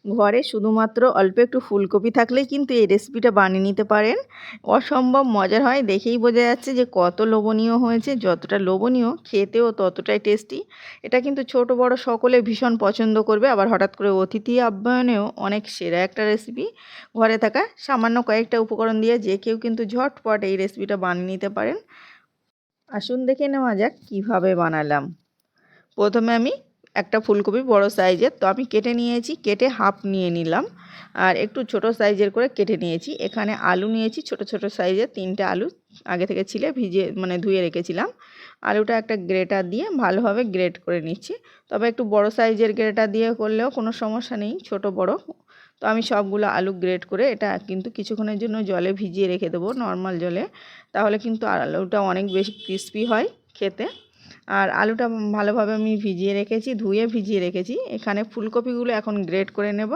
ঘরে শুধুমাত্র অল্প একটু ফুলকপি থাকলেই কিন্তু এই রেসিপিটা বানিয়ে নিতে পারেন। অসম্ভব মজার হয়, দেখেই বোঝা যাচ্ছে যে কত লোভনীয় হয়েছে। যতটা লোভনীয় খেতেও ততটাই টেস্টি। এটা কিন্তু ছোট বড় সকলে ভীষণ পছন্দ করবে। আবার হঠাৎ করে অতিথি আপ্যায়নেও অনেক সেরা একটা রেসিপি। ঘরে থাকা সামান্য কয়েকটা উপকরণ দিয়ে যে কেউ কিন্তু ঝটপট এই রেসিপিটা বানিয়ে নিতে পারেন। আসুন দেখে নেওয়া যাক কীভাবে বানালাম। প্রথমে আমি একটা ফুলকপি বড় সাইজের তো আমি কেটে নিয়েছি, কেটে হাফ নিয়ে নিলাম। আর একটু ছোট সাইজের করে কেটে নিয়েছি। এখানে আলু নিয়েছি ছোট ছোট সাইজের 3টে আলু আগে থেকে ছিলে ভিজিয়ে ধুয়ে রেখেছিলাম। আলুটা একটা গ্রেটার দিয়ে ভালোভাবে গ্রেট করে নিচ্ছি। তবে একটু বড় সাইজের গ্রেটার দিয়ে করলেও কোনো সমস্যা নেই, ছোট বড়। তো আমি সবগুলো আলু গ্রেট করে এটা কিন্তু কিছুক্ষণের জন্য জলে ভিজিয়ে রেখে দেবো, নর্মাল জলে। তাহলে কিন্তু আলুটা অনেক বেশি ক্রিস্পি হয় খেতে। আর আলুটা ভালোভাবে আমি ভিজিয়ে রেখেছি, ধুয়ে ভিজিয়ে রেখেছি। এখানে ফুলকপিগুলো এখন গ্রেট করে নেব।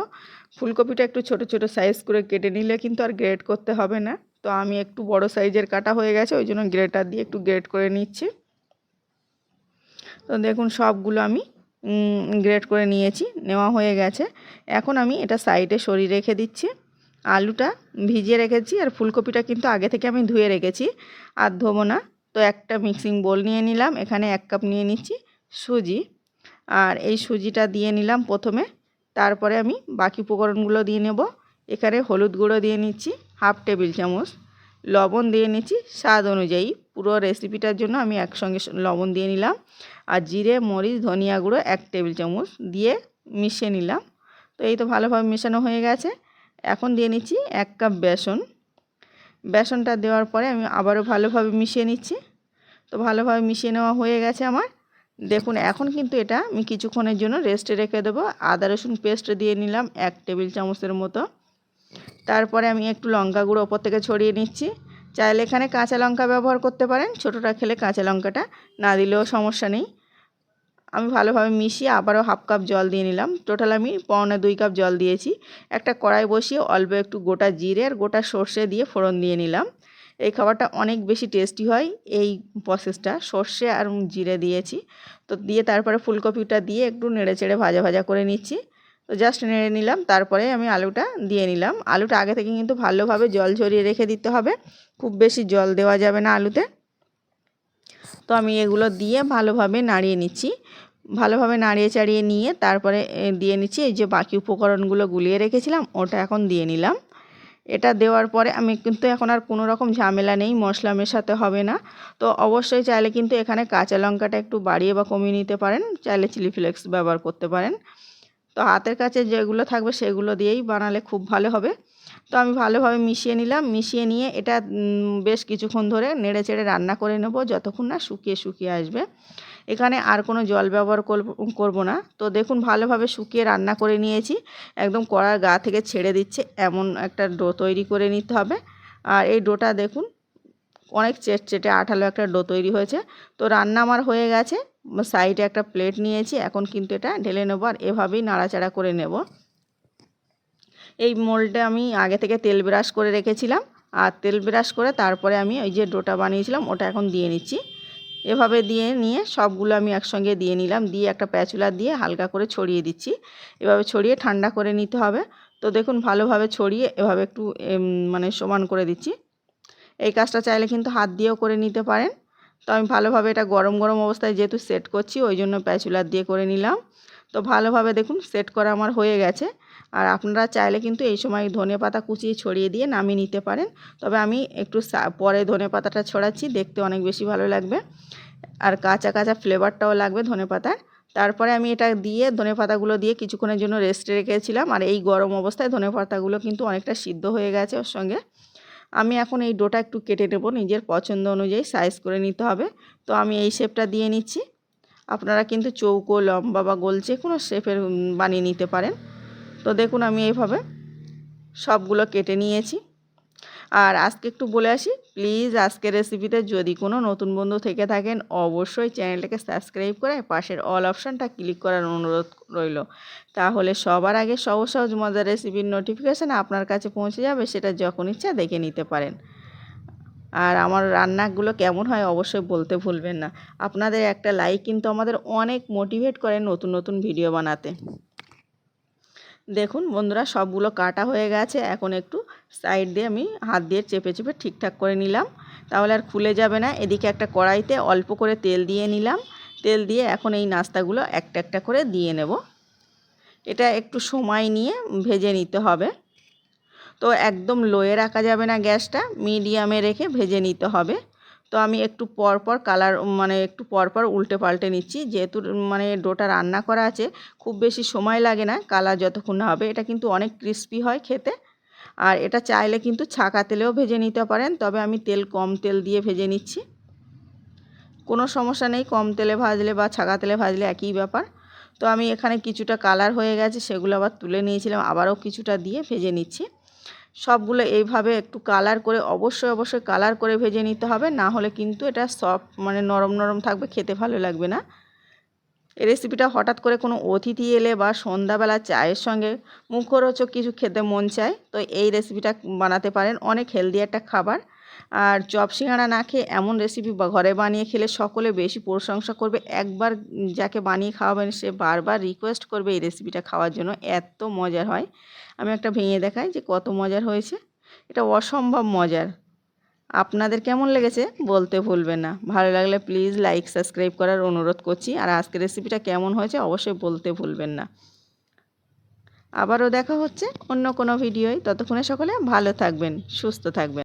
ফুলকপিটা একটু ছোট ছোট সাইজ করে কেটে নিলে কিন্তু আর গ্রেট করতে হবে না। তো আমি একটু বড় সাইজের কাটা হয়ে গেছে, ওই জন্য গ্রেটার দিয়ে একটু গ্রেট করে নিচ্ছি। তো দেখুন সবগুলো আমি গ্রেট করে নিয়েছি, নেওয়া হয়ে গেছে। এখন আমি এটা সাইডে সরিয়ে রেখে দিচ্ছি। আলুটা ভিজিয়ে রেখেছি আর ফুলকপিটা কিন্তু আগে থেকে আমি ধুয়ে রেখেছি, আর ধোবো না। তো একটা মিক্সিং বোল নিয়ে নিলাম, এখানে 1 কাপ নিয়ে নিচ্ছি সুজি। আর এই সুজিটা দিয়ে নিলাম প্রথমে, তারপরে আমি বাকি উপকরণগুলো দিয়ে নেব। এখানে হলুদ গুঁড়ো দিয়ে নিচ্ছি হাফ টেবিল চামচ, লবণ দিয়ে নিচ্ছি স্বাদ অনুযায়ী। পুরো রেসিপিটার জন্য আমি একসঙ্গে লবণ দিয়ে নিলাম। আর জিরে মরিচ ধনিয়া গুঁড়ো 1 টেবিল চামচ দিয়ে মিশিয়ে নিলাম। তো এই তো ভালোভাবে মেশানো হয়ে গেছে। এখন দিয়ে নিচ্ছি 1 কাপ বেসন। বেসনটা দেওয়ার পরে আমি আবারও ভালোভাবে মিশিয়ে নিচ্ছি। তো ভালোভাবে মিশিয়ে নেওয়া হয়ে গেছে আমার। দেখুন এখন কিন্তু এটা আমি কিছুক্ষণের জন্য রেস্টে রেখে দেবো। আদা রসুন পেস্ট দিয়ে নিলাম 1 টেবিল চামচের মতো। তারপরে আমি একটু লঙ্কা গুঁড়ো ওপর থেকে ছড়িয়ে নিচ্ছি। চাইলে এখানে কাঁচা লঙ্কা ব্যবহার করতে পারেন, ছোটোটা খেলে কাঁচা লঙ্কাটা না দিলেও সমস্যা নেই। আমি ভালোভাবে মিশিয়ে আবারও হাফ কাপ জল দিয়ে নিলাম। টোটাল আমি 1.25 কাপ জল দিয়েছি। একটা কড়াই বসিয়ে অল্প একটু গোটা জিরে আর গোটা সর্ষে দিয়ে ফোড়ন দিয়ে নিলাম। এই খাবারটা অনেক বেশি টেস্টি হয়। এই প্রসেসটা সর্ষে আর জিরে দিয়েছি। তো দিয়ে তারপরে ফুলকপিটা দিয়ে একটু নেড়ে চেড়ে ভাজা ভাজা করে নিচ্ছি। তো জাস্ট নেড়ে নিলাম, তারপরে আমি আলুটা দিয়ে নিলাম। আলুটা আগে থেকে কিন্তু ভালোভাবে জল ঝরিয়ে রেখে দিতে হবে, খুব বেশি জল দেওয়া যাবে না আলুতে। তো আমি এগুলো দিয়ে ভালোভাবে নাড়িয়ে নিচ্ছি। ভালোভাবে নাড়িয়ে চাড়িয়ে নিয়ে তারপরে দিয়ে নিচ্ছি এই যে বাকি উপকরণগুলো গুলিয়ে রেখেছিলাম, ওটা এখন দিয়ে নিলাম। এটা দেওয়ার পরে আমি কিন্তু এখন আর কোনো রকম ঝামেলা নেই, মশলা মেশাতে হবে না। তো অবশ্যই চাইলে কিন্তু এখানে কাঁচা লঙ্কাটা একটু বাড়িয়ে বা কমিয়ে নিতে পারেন, চাইলে চিলি ফ্লেক্স ব্যবহার করতে পারেন। তো হাতের কাছে যেগুলো থাকবে সেগুলো দিয়েই বানালে খুব ভালো হবে। তো আমি ভালোভাবে মিশিয়ে নিলাম। মিশিয়ে নিয়ে এটা বেশ কিছুক্ষণ ধরে নেড়ে চেড়ে রান্না করে নেব, যতক্ষণ না শুকিয়ে শুকিয়ে আসবে। এখানে আর কোনো জল ব্যবহার করব না। তো দেখুন ভালোভাবে শুকিয়ে রান্না করে নিয়েছি, একদম কড়ার গা থেকে ছেড়ে দিচ্ছে এমন একটা ডো তৈরি করে নিতে হবে। আর এই ডোটা দেখুন অনেক চেটচেটে আঠালো একটা ডো তৈরি হয়েছে। তো রান্না আমার হয়ে গেছে। সাইডে একটা প্লেট নিয়েছি, এখন কিন্তু এটা ঢেলে নেব আর এভাবেই নাড়াচাড়া করে নেব। এই মোল্ডে আমি আগে থেকে তেল ব্রাশ করে রেখেছিলাম, আর তেল ব্রাশ করে তারপরে আমি ওই যে ডোটা বানিয়েছিলাম ওটা এখন দিয়ে নিচ্ছি। এভাবে দিয়ে নিয়ে সবগুলো আমি একসঙ্গে দিয়ে নিলাম, দিয়ে একটা প্যাচুলা দিয়ে হালকা করে ছড়িয়ে দিচ্ছি। এভাবে ছড়িয়ে ঠান্ডা করে নিতে হবে। তো দেখুন ভালোভাবে ছড়িয়ে এভাবে একটু সমান করে দিচ্ছি। এই কাজটা চাইলে কিন্তু হাত দিয়েও করে নিতে পারেন। তো আমি ভালোভাবে এটা গরম গরম অবস্থায় যেহেতু সেট করছি ওই জন্য প্যাচুলার দিয়ে করে নিলাম। তো ভালোভাবে দেখুন সেট করা আমার হয়ে গেছে। আর আপনারা চাইলে কিন্তু এই সময় ধনেপাতা কুচিয়ে ছড়িয়ে দিয়ে নামিয়ে নিতে পারেন। তবে আমি একটু পরে ধনেপাতাটা ছড়াচ্ছি, দেখতে অনেক বেশি ভালো লাগবে। আর কাঁচা কাঁচা ফ্লেভারটাও লাগবে ধনেপাতার। তারপরে আমি এটা দিয়ে ধনেপাতাগুলো দিয়ে কিছুক্ষণের জন্য রেস্টে রেখেছিলাম। আর এই গরম অবস্থায় ধনেপাতাগুলো কিন্তু অনেকটা সিদ্ধ হয়ে গেছে ওর সঙ্গে। আমি এখন এই ডোটা একটু কেটে নেব, নিজের পছন্দ অনুযায়ী সাইজ করে নিতে হবে। তো আমি এই শেপটা দিয়ে নিচ্ছি। আপনারা কিন্তু চৌকো লম্বা বা গোল যে কোনো শেপের বানিয়ে নিতে পারেন। তো দেখুন আমি এইভাবে সবগুলো কেটে নিয়েছি। আর আজকে একটু বলে আসি, প্লিজ আজকের রেসিপিতে যদি কোনো নতুন বন্ধু থেকে থাকেন অবশ্যই চ্যানেলটাকে সাবস্ক্রাইব করে পাশের অল অপশানটা ক্লিক করার অনুরোধ রইল। তাহলে সবার আগে সহজ সহজ মজার রেসিপির নোটিফিকেশান আপনার কাছে পৌঁছে যাবে, সেটা যখন ইচ্ছা দেখে নিতে পারেন। আর আমার রান্নাগুলো কেমন হয় অবশ্যই বলতে ভুলবেন না। আপনাদের একটা লাইক কিন্তু আমাদের অনেক মোটিভেট করে নতুন নতুন ভিডিও বানাতে। দেখুন বন্ধুরা, সবগুলো কাটা হয়ে গেছে। এখন একটু সাইড দিয়ে আমি হাত দিয়ে চেপে চেপে ঠিকঠাক করে নিলাম, তাহলে আর খুলে যাবে না। এদিকে একটা কড়াইতে অল্প করে তেল দিয়ে নিলাম। তেল দিয়ে এখন এই নাস্তাগুলো একটা একটা করে দিয়ে নেব। এটা একটু সময় নিয়ে ভেজে নিতে হবে। তো একদম লোয়ে রাখা যাবে না, গ্যাসটা মিডিয়ামে রেখে ভেজে নিতে হবে। তো আমি একটু পর পর কালার একটু পর পর উল্টে পাল্টে নিচ্ছি, যেহেতু ডোটা রান্না করা আছে, খুব বেশি সময় লাগে না কালার যতক্ষণ না হবে। এটা কিন্তু অনেক ক্রিস্পি হয় খেতে। আর এটা চাইলে কিন্তু ছাঁকা তেলেও ভেজে নিতে পারেন, তবে আমি কম তেল দিয়ে ভেজে নিচ্ছি। কোনো সমস্যা নেই, কম তেলে ভাজলে বা ছাঁকা তেলে ভাজলে একই ব্যাপার। তো আমি এখানে কিছুটা কালার হয়ে গেছে, সেগুলো আবার তুলে নিয়েছিলাম, আবারও কিছুটা দিয়ে ভেজে নিচ্ছি। সবগুলো এইভাবে একটু কালার করে অবশ্যই কালার করে ভেজে নিতে হবে, না হলে কিন্তু এটা সফট নরম নরম থাকবে, খেতে ভালো লাগবে না। এই রেসিপিটা হঠাৎ করে কোনো অতিথি এলে বা সন্ধ্যাবেলা চায়ের সঙ্গে মুখরোচক কিছু খেতে মন চায়, তো এই রেসিপিটা বানাতে পারেন। অনেক হেলদি একটা খাবার। আর চপ সিঙ্গাড়া না খেয়ে এমন রেসিপি ঘরে বানিয়ে খেলে সকলে বেশি প্রশংসা করবে। একবার যাকে বানিয়ে খাওয়াবেন সে বারবার রিকোয়েস্ট করবে এই রেসিপিটা খাওয়ার জন্য, এত মজার হয়। আমি একটা ভেঙে দেখাই যে কত মজার হয়েছে। এটা অসম্ভব মজার। আপনাদের কেমন লেগেছে বলতে ভুলবেন না। ভালো লাগলে প্লিজ লাইক সাবস্ক্রাইব করার অনুরোধ করছি। আর আজকের রেসিপিটা কেমন হয়েছে অবশ্যই বলতে ভুলবেন না। আবারও দেখা হচ্ছে অন্য কোনো ভিডিওয়। ততক্ষণে সকলে ভালো থাকবেন, সুস্থ থাকবেন।